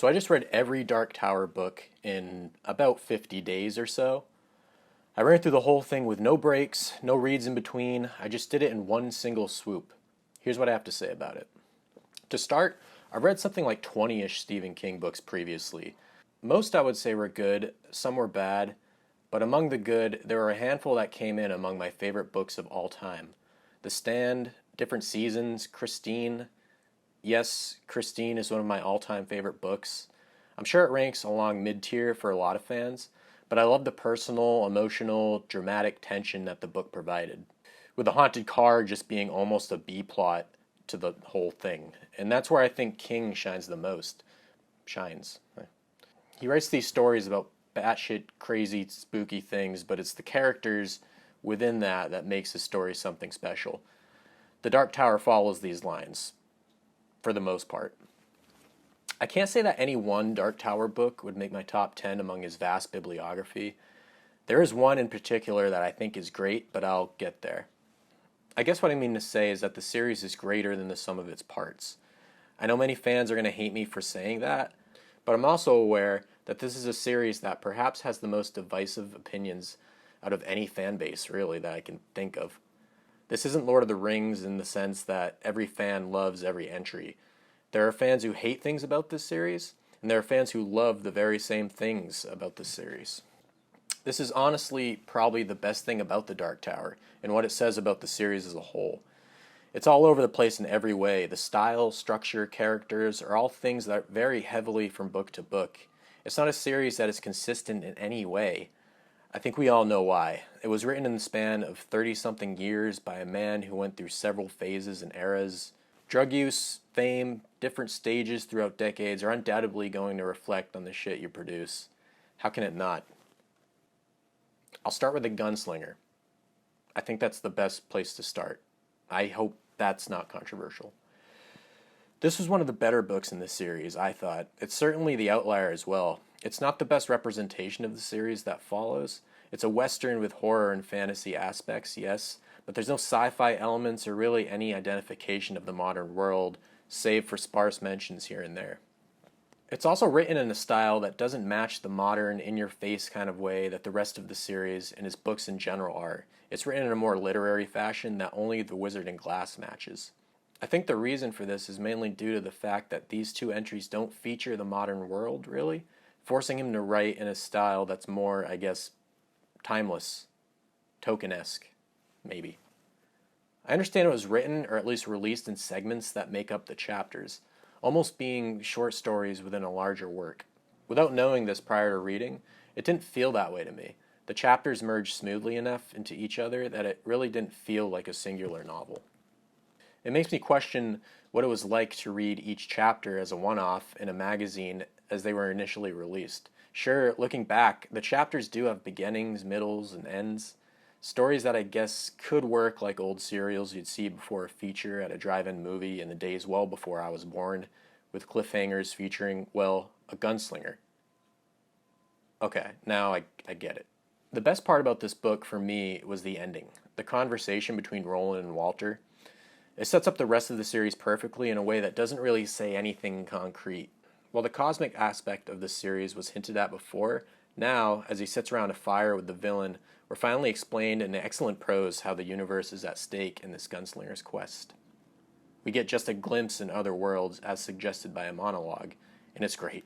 So I just read every Dark Tower book in about 50 days or so. I ran through the whole thing with no breaks, no reads in between. I just did it in one single swoop. Here's what I have to say about it. To start, I've read something like 20-ish Stephen King books previously. Most I would say were good, some were bad, but among the good, there were a handful that came in among my favorite books of all time. The Stand, Different Seasons, Christine. Yes, Christine is one of my all-time favorite books. I'm sure it ranks along mid-tier for a lot of fans, but I love the personal, emotional, dramatic tension that the book provided, with the haunted car just being almost a B-plot to the whole thing. And that's where I think King shines the most. Shines. He writes these stories about batshit crazy, spooky things, but it's the characters within that makes his story something special. The Dark Tower follows these lines, for the most part. I can't say that any one Dark Tower book would make my top 10 among his vast bibliography. There is one in particular that I think is great, but I'll get there. I guess what I mean to say is that the series is greater than the sum of its parts. I know many fans are going to hate me for saying that, but I'm also aware that this is a series that perhaps has the most divisive opinions out of any fan base, really, that I can think of. This isn't Lord of the Rings in the sense that every fan loves every entry. There are fans who hate things about this series, and there are fans who love the very same things about this series. This is honestly probably the best thing about The Dark Tower, and what it says about the series as a whole. It's all over the place in every way. The style, structure, characters are all things that vary heavily from book to book. It's not a series that is consistent in any way. I think we all know why. It was written in the span of 30-something years by a man who went through several phases and eras. Drug use, fame, different stages throughout decades are undoubtedly going to reflect on the shit you produce. How can it not? I'll start with The Gunslinger. I think that's the best place to start. I hope that's not controversial. This was one of the better books in the series, I thought. It's certainly the outlier as well. It's not the best representation of the series that follows. It's a Western with horror and fantasy aspects, yes, but there's no sci-fi elements or really any identification of the modern world, save for sparse mentions here and there. It's also written in a style that doesn't match the modern, in-your-face kind of way that the rest of the series and his books in general are. It's written in a more literary fashion that only The Wizard and Glass matches. I think the reason for this is mainly due to the fact that these two entries don't feature the modern world, really, forcing him to write in a style that's more, I guess, timeless, token-esque, maybe. I understand it was written, or at least released in segments that make up the chapters, almost being short stories within a larger work. Without knowing this prior to reading, it didn't feel that way to me. The chapters merged smoothly enough into each other that it really didn't feel like a singular novel. It makes me question what it was like to read each chapter as a one-off in a magazine as they were initially released. Sure, looking back, the chapters do have beginnings, middles, and ends. Stories that I guess could work like old serials you'd see before a feature at a drive-in movie in the days well before I was born, with cliffhangers featuring, well, a gunslinger. Okay, now I get it. The best part about this book for me was the ending, the conversation between Roland and Walter. It sets up the rest of the series perfectly in a way that doesn't really say anything concrete. While the cosmic aspect of this series was hinted at before, now, as he sits around a fire with the villain, we're finally explained in excellent prose how the universe is at stake in this gunslinger's quest. We get just a glimpse in other worlds as suggested by a monologue, and it's great.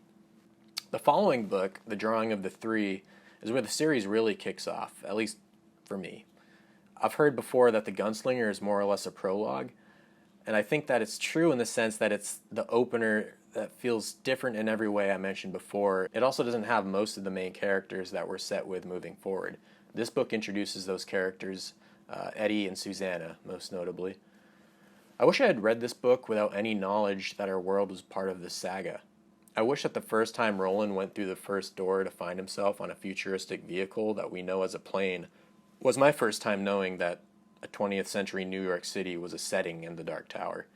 The following book, The Drawing of the Three, is where the series really kicks off, at least for me. I've heard before that The Gunslinger is more or less a prologue, and I think that it's true in the sense that it's the opener that feels different in every way I mentioned before. It also doesn't have most of the main characters that we're set with moving forward. This book introduces those characters, Eddie and Susanna, most notably. I wish I had read this book without any knowledge that our world was part of this saga. I wish that the first time Roland went through the first door to find himself on a futuristic vehicle that we know as a plane was my first time knowing that a 20th century New York City was a setting in the Dark Tower.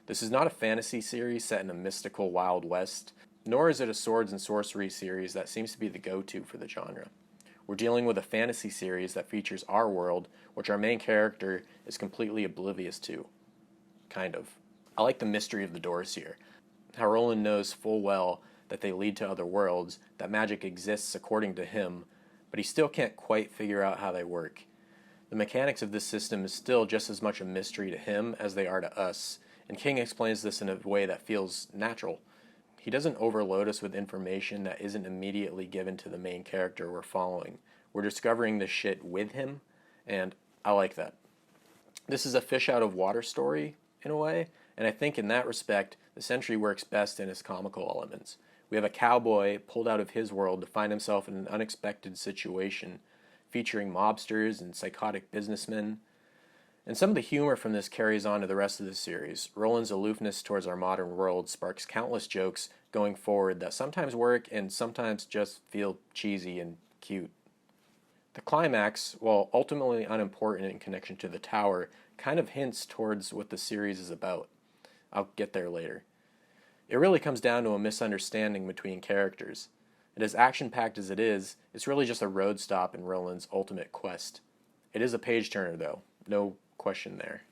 This is not a fantasy series set in a mystical Wild West, nor is it a swords and sorcery series that seems to be the go-to for the genre. We're dealing with a fantasy series that features our world, which our main character is completely oblivious to. Kind of. I like the mystery of the doors here. How Roland knows full well that they lead to other worlds, that magic exists according to him, but he still can't quite figure out how they work. The mechanics of this system is still just as much a mystery to him as they are to us, and King explains this in a way that feels natural. He doesn't overload us with information that isn't immediately given to the main character we're following. We're discovering this shit with him, and I like that. This is a fish out of water story, in a way, and I think in that respect, the Century works best in its comical elements. We have a cowboy pulled out of his world to find himself in an unexpected situation, featuring mobsters and psychotic businessmen. And some of the humor from this carries on to the rest of the series. Roland's aloofness towards our modern world sparks countless jokes going forward that sometimes work and sometimes just feel cheesy and cute. The climax, while ultimately unimportant in connection to the tower, kind of hints towards what the series is about. I'll get there later. It really comes down to a misunderstanding between characters. And as action-packed as it is, it's really just a road stop in Roland's ultimate quest. It is a page-turner, though. No question there.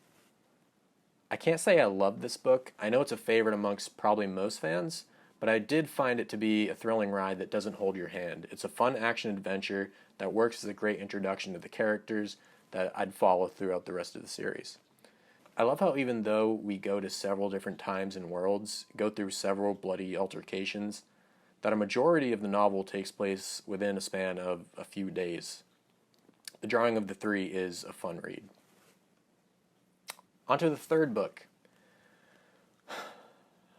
I can't say I love this book. I know it's a favorite amongst probably most fans, but I did find it to be a thrilling ride that doesn't hold your hand. It's a fun action-adventure that works as a great introduction to the characters that I'd follow throughout the rest of the series. I love how even though we go to several different times and worlds, go through several bloody altercations, that a majority of the novel takes place within a span of a few days. The Drawing of the Three is a fun read. On to the third book.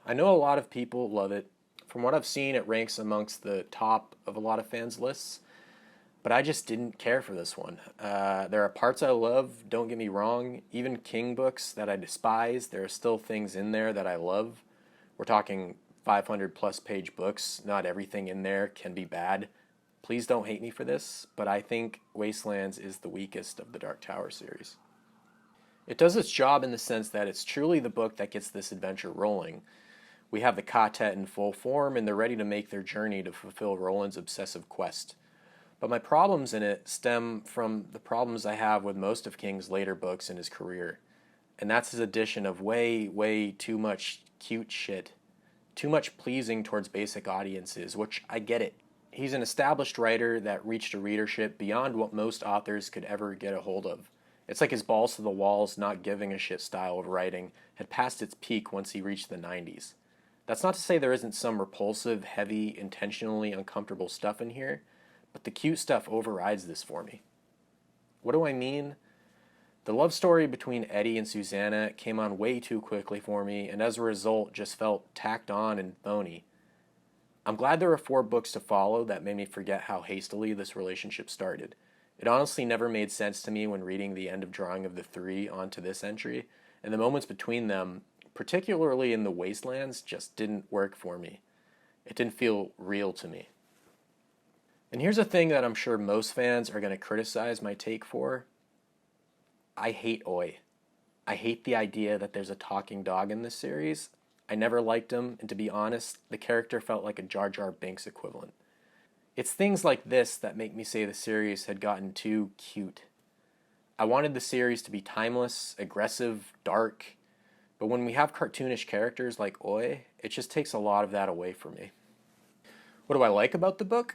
I know a lot of people love it. From what I've seen, it ranks amongst the top of a lot of fans' lists, but I just didn't care for this one. There are parts I love, don't get me wrong. Even King books that I despise, there are still things in there that I love. We're talking 500 plus page books. Not everything in there can be bad. Please don't hate me for this, but I think Wastelands is the weakest of the Dark Tower series. It does its job in the sense that it's truly the book that gets this adventure rolling. We have the quartet in full form, and they're ready to make their journey to fulfill Roland's obsessive quest. But my problems in it stem from the problems I have with most of King's later books in his career. And that's his addition of way too much cute shit. Too much pleasing towards basic audiences, which I get it. He's an established writer that reached a readership beyond what most authors could ever get a hold of. It's like his balls to the walls, not giving a shit style of writing had passed its peak once he reached the 90s. That's not to say there isn't some repulsive, heavy, intentionally uncomfortable stuff in here, but the cute stuff overrides this for me. What do I mean? The love story between Eddie and Susanna came on way too quickly for me, and as a result just felt tacked on and phony. I'm glad there are 4 books to follow that made me forget how hastily this relationship started. It honestly never made sense to me when reading the end of Drawing of the Three onto this entry, and the moments between them, particularly in the Wastelands, just didn't work for me. It didn't feel real to me. And here's a thing that I'm sure most fans are going to criticize my take for. I hate Oi. I hate the idea that there's a talking dog in this series. I never liked him, and to be honest, the character felt like a Jar Jar Binks equivalent. It's things like this that make me say the series had gotten too cute. I wanted the series to be timeless, aggressive, dark, but when we have cartoonish characters like Oi, it just takes a lot of that away from me. What do I like about the book?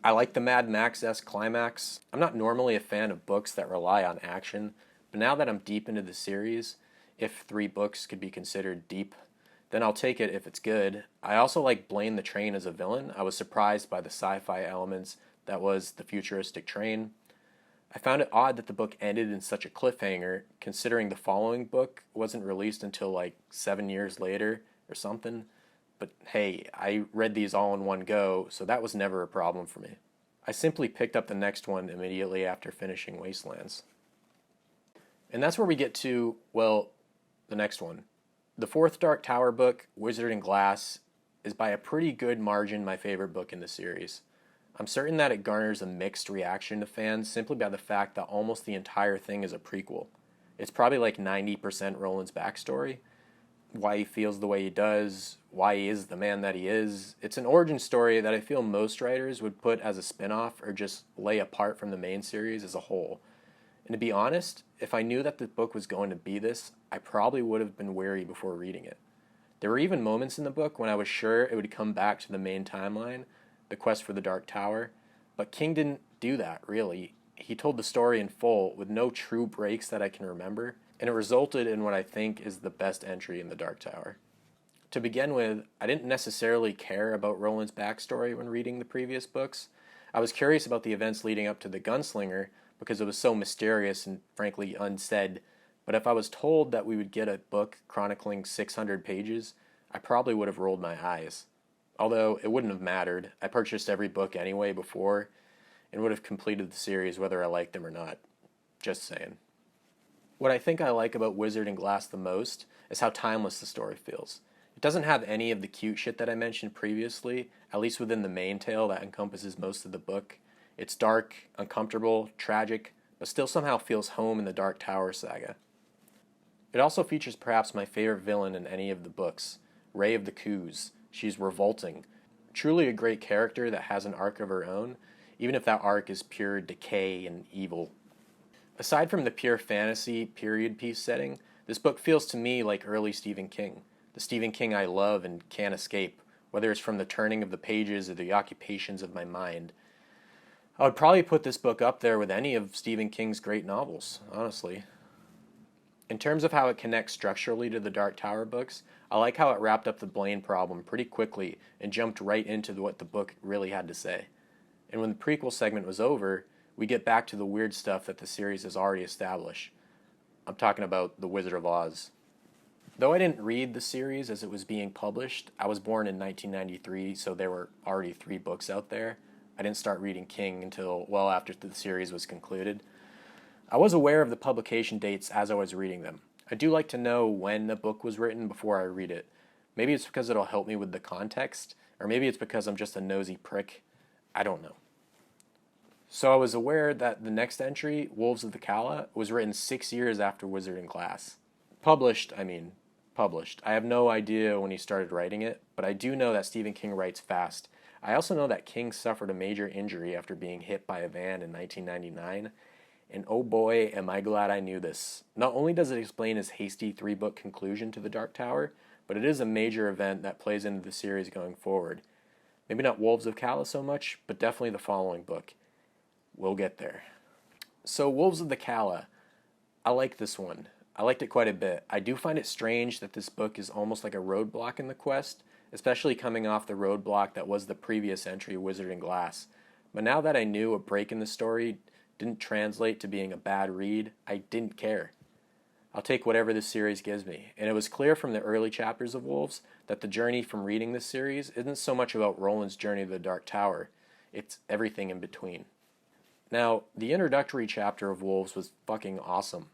I like the Mad Max-esque climax. I'm not normally a fan of books that rely on action, but now that I'm deep into the series, if 3 books could be considered deep, then I'll take it if it's good. I also like Blaine the Train as a villain. I was surprised by the sci-fi elements that was the futuristic train. I found it odd that the book ended in such a cliffhanger, considering the following book wasn't released until like 7 years later or something. But hey, I read these all in one go, so that was never a problem for me. I simply picked up the next one immediately after finishing Wastelands. And that's where we get to, well, the next one. The 4th Dark Tower book, Wizard and Glass, is by a pretty good margin my favorite book in the series. I'm certain that it garners a mixed reaction to fans simply by the fact that almost the entire thing is a prequel. It's probably like 90% Roland's backstory, why he feels the way he does, why he is the man that he is. It's an origin story that I feel most writers would put as a spin-off or just lay apart from the main series as a whole. And to be honest, if I knew that the book was going to be this, I probably would have been wary before reading it. There were even moments in the book when I was sure it would come back to the main timeline, the quest for the Dark Tower, but King didn't do that, really. He told the story in full with no true breaks that I can remember, and it resulted in what I think is the best entry in the Dark Tower. To begin with, I didn't necessarily care about Roland's backstory when reading the previous books. I was curious about the events leading up to the Gunslinger because it was so mysterious and frankly unsaid, but if I was told that we would get a book chronicling 600 pages, I probably would have rolled my eyes. Although it wouldn't have mattered, I purchased every book anyway before and would have completed the series whether I liked them or not. Just saying. What I think I like about Wizard and Glass the most is how timeless the story feels. It doesn't have any of the cute shit that I mentioned previously, at least within the main tale that encompasses most of the book. It's dark, uncomfortable, tragic, but still somehow feels home in the Dark Tower saga. It also features perhaps my favorite villain in any of the books, Ray of the Coos. She's revolting. Truly a great character that has an arc of her own, even if that arc is pure decay and evil. Aside from the pure fantasy period piece setting, this book feels to me like early Stephen King. The Stephen King I love and can't escape, whether it's from the turning of the pages or the occupations of my mind. I would probably put this book up there with any of Stephen King's great novels, honestly. In terms of how it connects structurally to the Dark Tower books, I like how it wrapped up the Blaine problem pretty quickly and jumped right into what the book really had to say. And when the prequel segment was over, we get back to the weird stuff that the series has already established. I'm talking about The Wizard of Oz. Though I didn't read the series as it was being published, I was born in 1993, so there were already 3 books out there. I didn't start reading King until well after the series was concluded. I was aware of the publication dates as I was reading them. I do like to know when the book was written before I read it. Maybe it's because it'll help me with the context, or maybe it's because I'm just a nosy prick. I don't know. So I was aware that the next entry, Wolves of the Calla, was written 6 years after Wizard and Glass. Published. I have no idea when he started writing it, but I do know that Stephen King writes fast. I also know that King suffered a major injury after being hit by a van in 1999, and oh boy, am I glad I knew this. Not only does it explain his hasty 3-book conclusion to the Dark Tower, but it is a major event that plays into the series going forward. Maybe not Wolves of Calla so much, but definitely the following book. We'll get there. So, Wolves of the Calla. I like this one. I liked it quite a bit. I do find it strange that this book is almost like a roadblock in the quest, especially coming off the roadblock that was the previous entry, Wizard and Glass. But now that I knew a break in the story didn't translate to being a bad read, I didn't care. I'll take whatever this series gives me. And it was clear from the early chapters of Wolves that the journey from reading this series isn't so much about Roland's journey to the Dark Tower, it's everything in between. Now, the introductory chapter of Wolves was fucking awesome.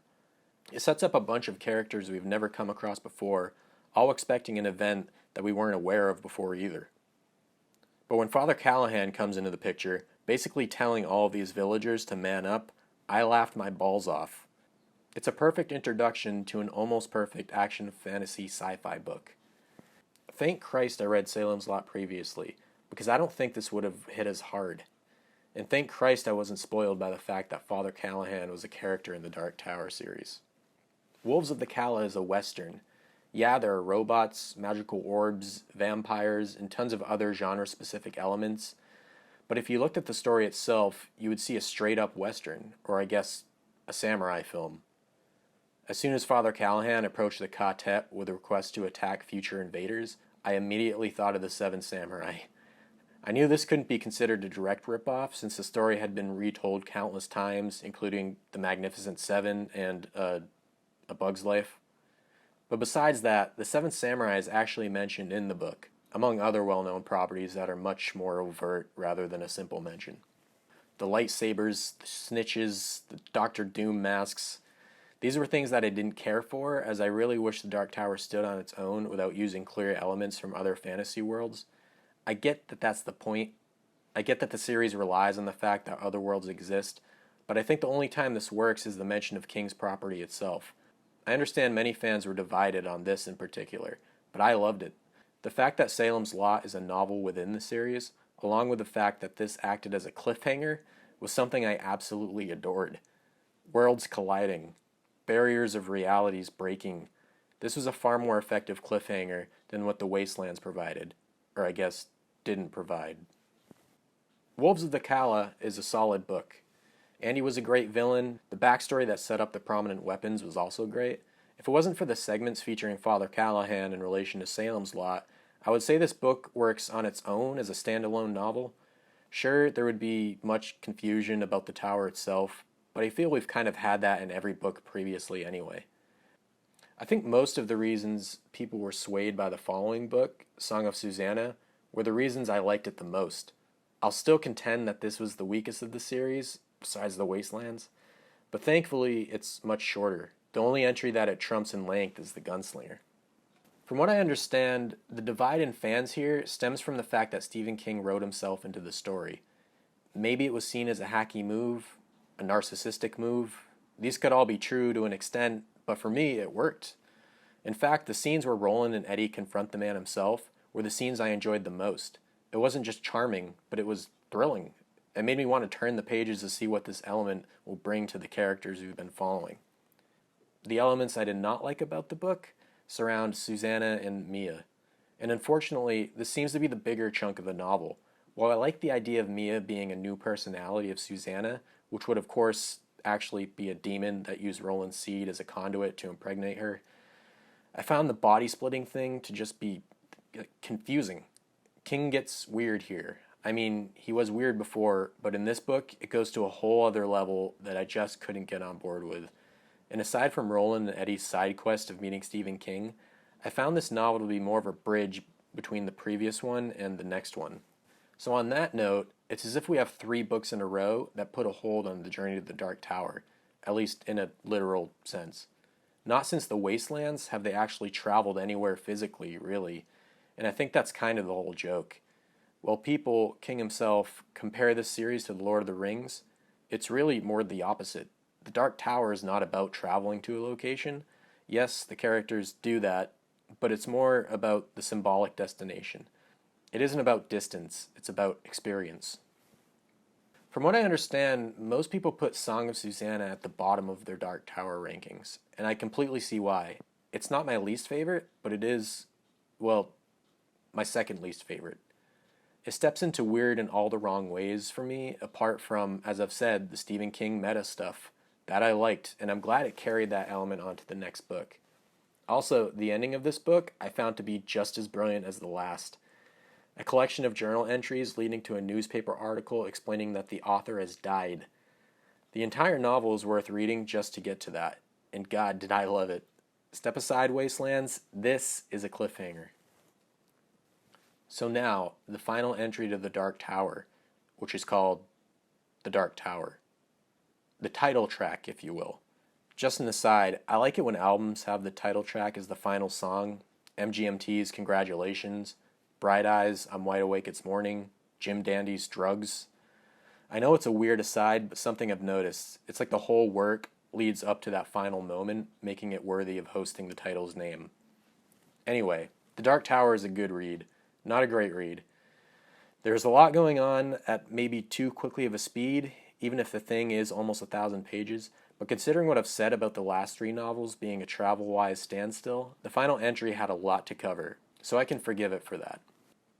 It sets up a bunch of characters we've never come across before, all expecting an event that we weren't aware of before either. But when Father Callahan comes into the picture, basically telling all of these villagers to man up, I laughed my balls off. It's a perfect introduction to an almost perfect action fantasy sci-fi book. Thank Christ I read Salem's Lot previously, because I don't think this would have hit as hard. And thank Christ I wasn't spoiled by the fact that Father Callahan was a character in the Dark Tower series. Wolves of the Calla is a western. Yeah, there are robots, magical orbs, vampires, and tons of other genre-specific elements, but if you looked at the story itself, you would see a straight-up western, or I guess, a samurai film. As soon as Father Callahan approached the quartet with a request to attack future invaders, I immediately thought of the Seven Samurai. I knew this couldn't be considered a direct ripoff, since the story had been retold countless times, including The Magnificent Seven and A Bug's Life. But besides that, the Seven Samurai is actually mentioned in the book, among other well-known properties that are much more overt rather than a simple mention. The lightsabers, the snitches, the Doctor Doom masks, these were things that I didn't care for, as I really wish the Dark Tower stood on its own without using clear elements from other fantasy worlds. I get that that's the point. I get that the series relies on the fact that other worlds exist, but I think the only time this works is the mention of King's property itself. I understand many fans were divided on this in particular, but I loved it. The fact that Salem's Lot is a novel within the series, along with the fact that this acted as a cliffhanger, was something I absolutely adored. Worlds colliding, barriers of realities breaking. This was a far more effective cliffhanger than what the Wastelands provided, or I guess didn't provide. Wolves of the Kala is a solid book. Andy was a great villain. The backstory that set up the prominent weapons was also great. If it wasn't for the segments featuring Father Callahan in relation to Salem's Lot, I would say this book works on its own as a standalone novel. Sure, there would be much confusion about the tower itself, but I feel we've kind of had that in every book previously anyway. I think most of the reasons people were swayed by the following book, Song of Susanna, were the reasons I liked it the most. I'll still contend that this was the weakest of the series, besides the Wastelands, but thankfully it's much shorter. The only entry that it trumps in length is the Gunslinger. From what I understand, the divide in fans here stems from the fact that Stephen King wrote himself into the story. Maybe it was seen as a hacky move, a narcissistic move. These could all be true to an extent, but for me, it worked. In fact, the scenes where Roland and Eddie confront the man himself were the scenes I enjoyed the most. It wasn't just charming, but it was thrilling. It made me want to turn the pages to see what this element will bring to the characters we've been following. The elements I did not like about the book surround Susanna and Mia. And unfortunately, this seems to be the bigger chunk of the novel. While I like the idea of Mia being a new personality of Susanna, which would of course actually be a demon that used Roland's seed as a conduit to impregnate her, I found the body splitting thing to just be confusing. King gets weird here. I mean, he was weird before, but in this book, it goes to a whole other level that I just couldn't get on board with. And aside from Roland and Eddie's side quest of meeting Stephen King, I found this novel to be more of a bridge between the previous one and the next one. So on that note, it's as if we have 3 books in a row that put a hold on the journey to the Dark Tower, at least in a literal sense. Not since the Wastelands have they actually traveled anywhere physically, really, and I think that's kind of the whole joke. While people, King himself, compare this series to The Lord of the Rings, it's really more the opposite. The Dark Tower is not about traveling to a location. Yes, the characters do that, but it's more about the symbolic destination. It isn't about distance, it's about experience. From what I understand, most people put Song of Susanna at the bottom of their Dark Tower rankings, and I completely see why. It's not my least favorite, but it is, well, my second least favorite. It steps into weird in all the wrong ways for me, apart from, as I've said, the Stephen King meta stuff. That I liked, and I'm glad it carried that element onto the next book. Also, the ending of this book I found to be just as brilliant as the last. A collection of journal entries leading to a newspaper article explaining that the author has died. The entire novel is worth reading just to get to that, and God, did I love it. Step aside, Wastelands, this is a cliffhanger. So now, the final entry to the Dark Tower, which is called The Dark Tower. The title track, if you will. Just an aside, I like it when albums have the title track as the final song. MGMT's Congratulations, Bright Eyes, I'm Wide Awake It's Morning, Jim Dandy's Drugs. I know it's a weird aside, but something I've noticed. It's like the whole work leads up to that final moment, making it worthy of hosting the title's name. Anyway, The Dark Tower is a good read, not a great read. There's a lot going on at maybe too quickly of a speed, even if the thing is almost 1,000 pages, but considering what I've said about the last 3 novels being a travel-wise standstill, the final entry had a lot to cover, so I can forgive it for that.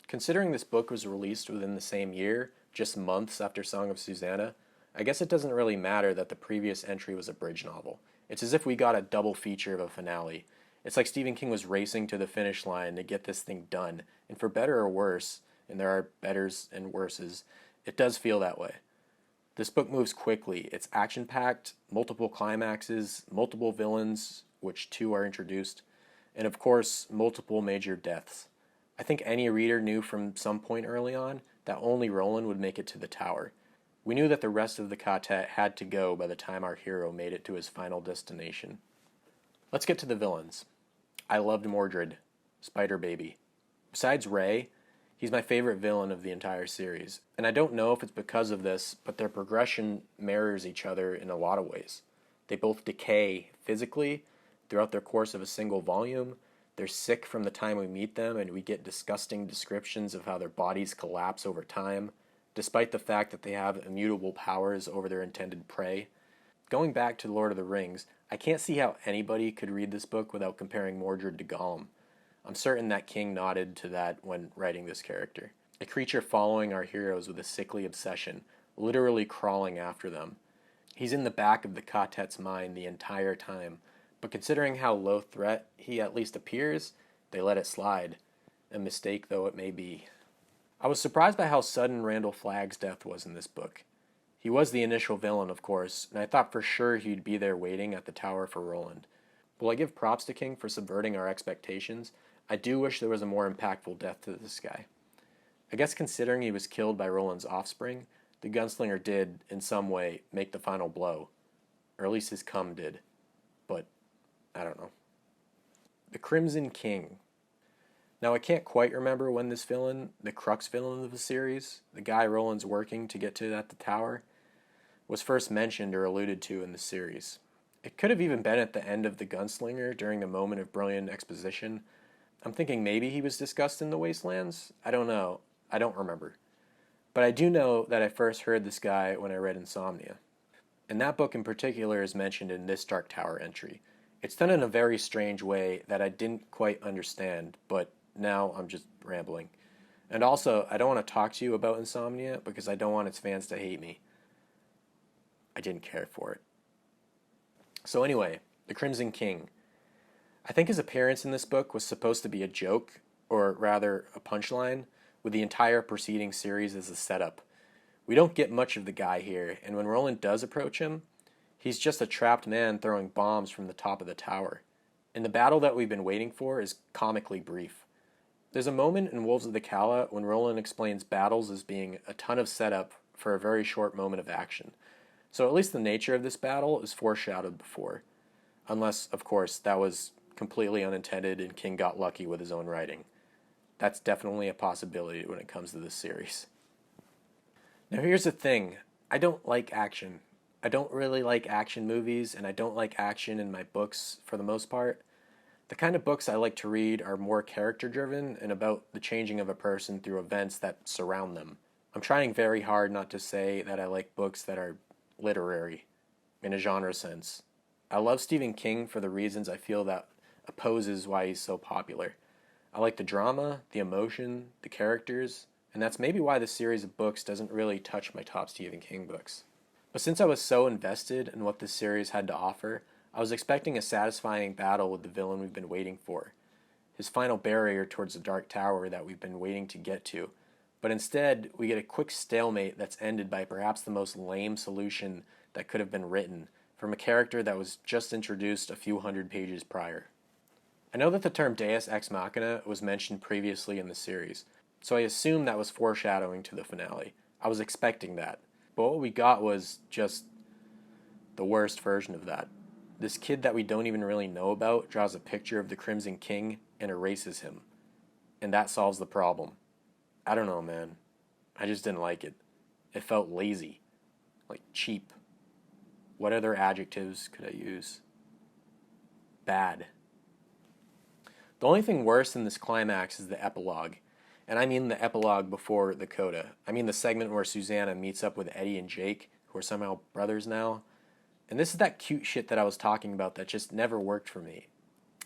Considering this book was released within the same year, just months after Song of Susanna, I guess it doesn't really matter that the previous entry was a bridge novel. It's as if we got a double feature of a finale. It's like Stephen King was racing to the finish line to get this thing done, and for better or worse, and there are betters and worses, it does feel that way. This book moves quickly. It's action-packed, multiple climaxes, multiple villains, which 2 are introduced, and of course, multiple major deaths. I think any reader knew from some point early on that only Roland would make it to the tower. We knew that the rest of the quartet had to go by the time our hero made it to his final destination. Let's get to the villains. I loved Mordred, Spider Baby. Besides Ray, he's my favorite villain of the entire series, and I don't know if it's because of this, but their progression mirrors each other in a lot of ways. They both decay physically throughout their course of a single volume. They're sick from the time we meet them, and we get disgusting descriptions of how their bodies collapse over time, despite the fact that they have immutable powers over their intended prey. Going back to Lord of the Rings, I can't see how anybody could read this book without comparing Mordred to Gollum. I'm certain that King nodded to that when writing this character. A creature following our heroes with a sickly obsession, literally crawling after them. He's in the back of the Katet's mind the entire time, but considering how low threat he at least appears, they let it slide, a mistake though it may be. I was surprised by how sudden Randall Flagg's death was in this book. He was the initial villain, of course, and I thought for sure he'd be there waiting at the tower for Roland. While I give props to King for subverting our expectations, I do wish there was a more impactful death to this guy. I guess considering he was killed by Roland's offspring, the gunslinger did, in some way, make the final blow. Or at least his cum did. But, I don't know. The Crimson King. Now, I can't quite remember when this villain, the crux villain of the series, the guy Roland's working to get to at the tower, was first mentioned or alluded to in the series. It could have even been at the end of The Gunslinger during a moment of brilliant exposition. I'm thinking maybe he was discussed in the Wastelands? I don't know. I don't remember. But I do know that I first heard this guy when I read Insomnia. And that book in particular is mentioned in this Dark Tower entry. It's done in a very strange way that I didn't quite understand, but now I'm just rambling. And also, I don't want to talk to you about Insomnia because I don't want its fans to hate me. I didn't care for it. So anyway, the Crimson King. I think his appearance in this book was supposed to be a joke, or rather a punchline, with the entire preceding series as a setup. We don't get much of the guy here, and when Roland does approach him, he's just a trapped man throwing bombs from the top of the tower. And the battle that we've been waiting for is comically brief. There's a moment in Wolves of the Calla when Roland explains battles as being a ton of setup for a very short moment of action. So at least the nature of this battle is foreshadowed before. Unless, of course, that was completely unintended and King got lucky with his own writing. That's definitely a possibility when it comes to this series. Now here's the thing. I don't like action. I don't really like action movies, and I don't like action in my books for the most part. The kind of books I like to read are more character-driven and about the changing of a person through events that surround them. I'm trying very hard not to say that I like books that are literary, in a genre sense. I love Stephen King for the reasons I feel that opposes why he's so popular. I like the drama, the emotion, the characters, and that's maybe why this series of books doesn't really touch my top Stephen King books. But since I was so invested in what this series had to offer, I was expecting a satisfying battle with the villain we've been waiting for, his final barrier towards the Dark Tower that we've been waiting to get to. But instead, we get a quick stalemate that's ended by perhaps the most lame solution that could have been written from a character that was just introduced a few hundred pages prior. I know that the term Deus Ex Machina was mentioned previously in the series, so I assume that was foreshadowing to the finale. I was expecting that. But what we got was just the worst version of that. This kid that we don't even really know about draws a picture of the Crimson King and erases him. And that solves the problem. I don't know, man. I just didn't like it. It felt lazy. Like cheap. What other adjectives could I use? Bad. The only thing worse than this climax is the epilogue. And I mean the epilogue before the coda. I mean the segment where Susanna meets up with Eddie and Jake, who are somehow brothers now. And this is that cute shit that I was talking about that just never worked for me.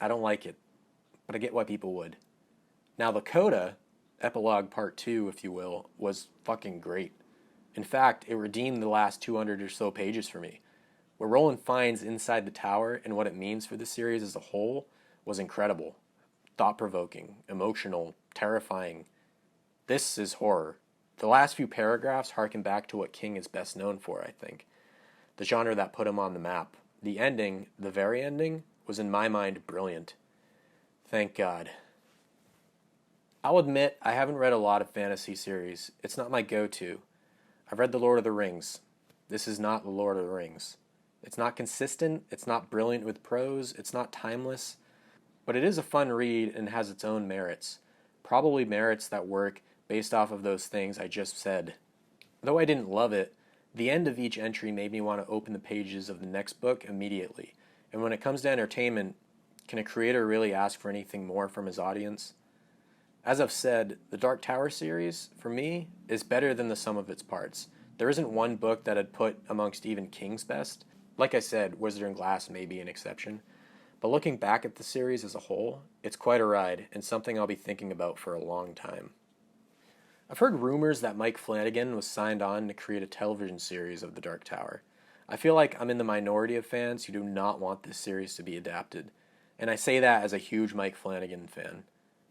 I don't like it, but I get why people would. Now the coda, epilogue part 2, if you will, was fucking great. In fact, it redeemed the last 200 or so pages for me. What Roland finds inside the tower and what it means for the series as a whole was incredible. Thought-provoking, emotional, terrifying. This is horror. The last few paragraphs harken back to what King is best known for, I think. The genre that put him on the map. The ending, the very ending, was in my mind brilliant. Thank God. I'll admit, I haven't read a lot of fantasy series. It's not my go-to. I've read The Lord of the Rings. This is not The Lord of the Rings. It's not consistent, it's not brilliant with prose, it's not timeless, but it is a fun read and has its own merits. Probably merits that work based off of those things I just said. Though I didn't love it, the end of each entry made me want to open the pages of the next book immediately. And when it comes to entertainment, can a creator really ask for anything more from his audience? As I've said, the Dark Tower series, for me, is better than the sum of its parts. There isn't one book that I'd put amongst even King's best. Like I said, Wizard and Glass may be an exception. But looking back at the series as a whole, it's quite a ride and something I'll be thinking about for a long time. I've heard rumors that Mike Flanagan was signed on to create a television series of The Dark Tower. I feel like I'm in the minority of fans who do not want this series to be adapted, and I say that as a huge Mike Flanagan fan.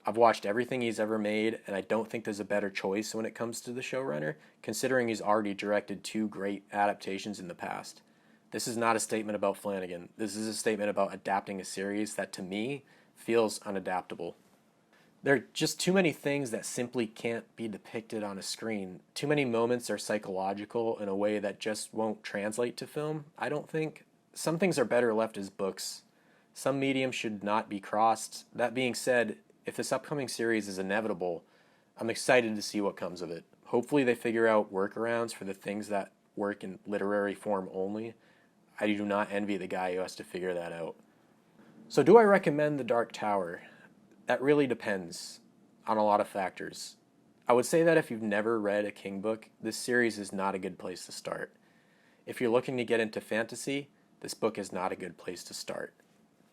I've watched everything he's ever made, and I don't think there's a better choice when it comes to the showrunner, considering he's already directed two great adaptations in the past. This is not a statement about Flanagan. This is a statement about adapting a series that, to me, feels unadaptable. There are just too many things that simply can't be depicted on a screen. Too many moments are psychological in a way that just won't translate to film, I don't think. Some things are better left as books. Some mediums should not be crossed. That being said, if this upcoming series is inevitable, I'm excited to see what comes of it. Hopefully they figure out workarounds for the things that work in literary form only. I do not envy the guy who has to figure that out. So do I recommend The Dark Tower? That really depends on a lot of factors. I would say that if you've never read a King book, this series is not a good place to start. If you're looking to get into fantasy, this book is not a good place to start.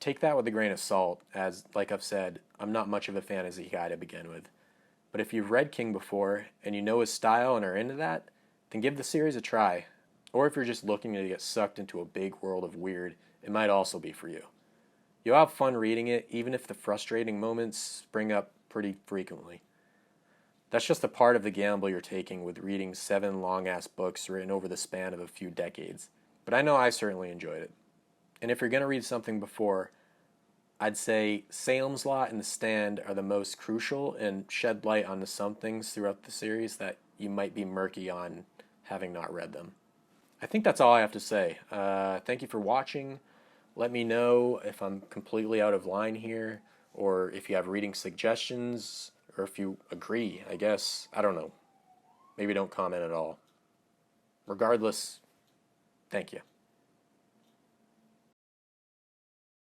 Take that with a grain of salt, as, like I've said, I'm not much of a fantasy guy to begin with. But if you've read King before, and you know his style and are into that, then give the series a try. Or if you're just looking to get sucked into a big world of weird, it might also be for you. You'll have fun reading it, even if the frustrating moments spring up pretty frequently. That's just a part of the gamble you're taking with reading 7 long-ass books written over the span of a few decades. But I know I certainly enjoyed it. And if you're going to read something before, I'd say Salem's Lot and The Stand are the most crucial and shed light onto some things throughout the series that you might be murky on having not read them. I think that's all I have to say. Thank you for watching. Let me know if I'm completely out of line here, or if you have reading suggestions, or if you agree, I guess. I don't know. Maybe don't comment at all. Regardless, thank you.